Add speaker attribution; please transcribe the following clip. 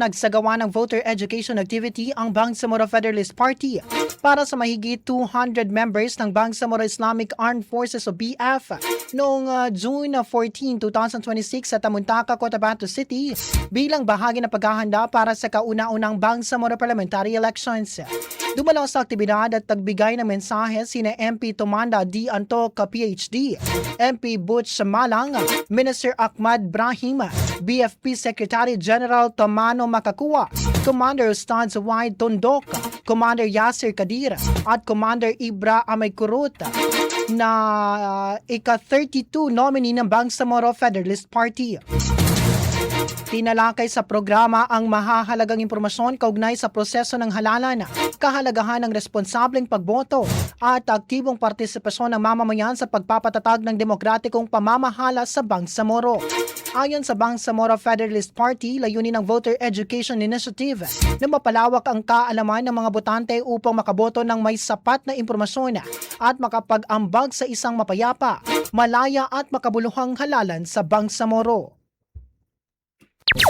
Speaker 1: Nagsagawa ng voter education activity ang Bangsamoro Federalist Party para sa mahigit 200 members ng Bangsamoro Islamic Armed Forces o BF noong June 14, 2026 sa Tamuntaka, Cotabato City bilang bahagi ng paghahanda para sa kauna-unang Bangsamoro Parliamentary Elections. Dumalaw sa aktibidad at nagbigay ng mensahe sina MP Tomanda D. Antoc, PhD, MP Butch Malang, Minister Ahmad Brahim, BFP Secretary General Tomano Makakuwa, Commander Ustad Zawai Tondok, Commander Yasser Kadir at Commander Ibra Amaykurut na ika-32 nominee ng Bangsamoro Federalist Party. Tinalakay sa programa ang mahahalagang impormasyon kaugnay sa proseso ng halalan, kahalagahan ng responsableng pagboto at aktibong partisipasyon ng mamamayan sa pagpapatatag ng demokratikong pamamahala sa Bangsamoro. Ayon sa Bangsamoro Federalist Party, layunin ng Voter Education Initiative na mapalawak ang kaalaman ng mga botante upang makaboto ng may sapat na impormasyon at makapag-ambag sa isang mapayapa, malaya at makabuluhang halalan sa Bangsamoro.